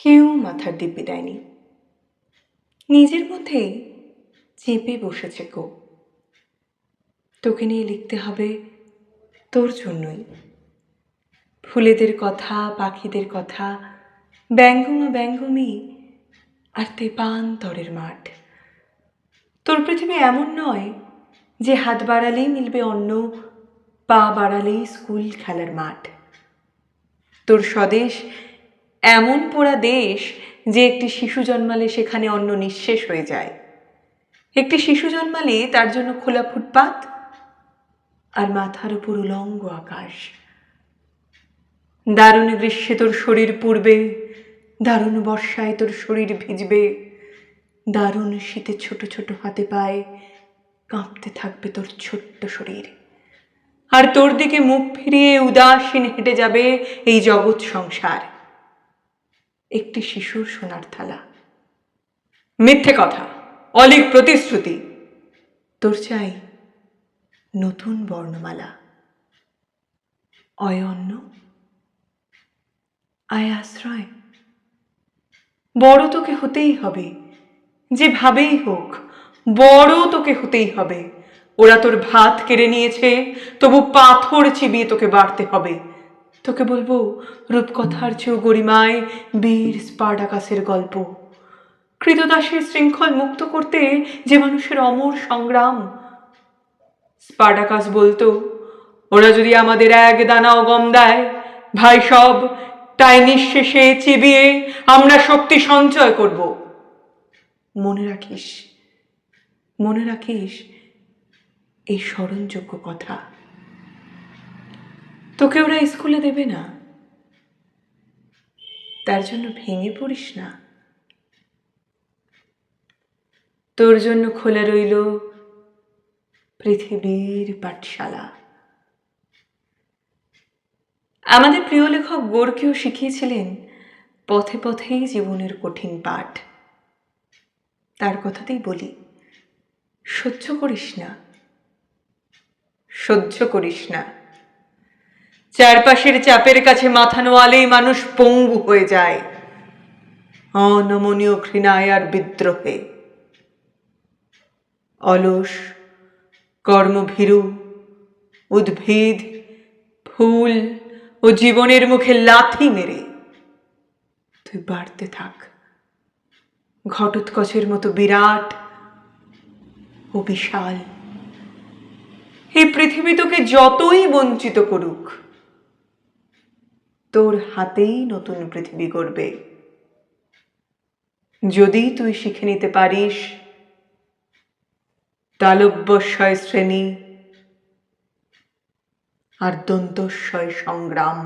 কেউ মাথার দিব্যি দেয়নি, নিজের মধ্যেই চেপে বসেছে কো। তোকে নিয়ে লিখতে হবে তোর জন্যই, ফুলেদের কথা, পাখিদের কথা, ব্যঙ্গমা ব্যঙ্গমি আর তেপান্তরের মাঠ। তোর পৃথিবী এমন নয় যে হাত বাড়ালেই মিলবে অন্ন, পা বাড়ালেই স্কুল খেলার মাঠ। তোর স্বদেশ এমন পোড়া দেশ যে একটি শিশু জন্মালে সেখানে অন্ন নিঃশেষ হয়ে যায়। একটি শিশু জন্মালে তার জন্য খোলা ফুটপাত আর মাথার উপর উলঙ্গ আকাশ। দারুণ গ্রীষ্মে তোর শরীর পুড়বে, দারুণ বর্ষায় তোর শরীর ভিজবে, দারুণ শীতে ছোট ছোট হাতে পায়ে কাঁপতে থাকবে তোর ছোট্ট শরীর। আর তোর দিকে মুখ ফিরিয়ে উদাসীন হেঁটে যাবে এই জগৎ সংসার, একটি শিশুর সোনার থালা। মিথ্যে কথা, অলিক প্রতিশ্রুতি। তোর চাই নতুন বর্ণমালা। অয় অন্ন, আয় আশ্রয়। বড় তোকে হতেই হবে, যেভাবেই হোক বড় তোকে হতেই হবে। ওরা তোর ভাত কেড়ে নিয়েছে, তবু পাথর চিবিয়ে তোকে বাড়তে হবে। তোকে বলবো রূপকথার চেয়েও গরিমায় বীর স্পার্টাকাসের গল্প, কৃতদাসের শৃঙ্খল মুক্ত করতে যে মানুষের অমর সংগ্রাম। স্পার্টাকাস বলতো, ওরা যদি আমাদের এক দানাও গম দেয়, ভাই সব তাই নিঃশেষে চিবিয়ে আমরা শক্তি সঞ্চয় করব। মনে রাখিস, মনে রাখিস এই স্মরণযোগ্য কথা। তোকে ওরা স্কুলে দেবে না, তার জন্য ভেঙে পড়িস না। তোর জন্য খোলা রইল পৃথিবীর পাঠশালা। আমাদের প্রিয় লেখক গোর্কিও শিখিয়েছিলেন পথে পথেই জীবনের কঠিন পাঠ। তার কথাতেই বলি, সহ্য করিস না, সহ্য করিস না। চারপাশের চাপের কাছে মাথা নোয়ালেই মানুষ পঙ্গু হয়ে যায়, অনমনীয় ঘৃণায় আর বিদ্রোহে। অলস, কর্মভীরু, উদ্ভিদ, ফুল ও জীবনের মুখে লাথি মেরে তুই বাড়তে থাক, ঘটোৎকচের মতো বিরাট ও বিশাল। এই পৃথিবী তোকে যতই বঞ্চিত করুক, তোর হাতেই নতুন পৃথিবী গড়বে, যদি তুই শিখে নিতে পারিস তালব্যস্বয় শ্রেণী আর দন্তস্বয় সংগ্রাম।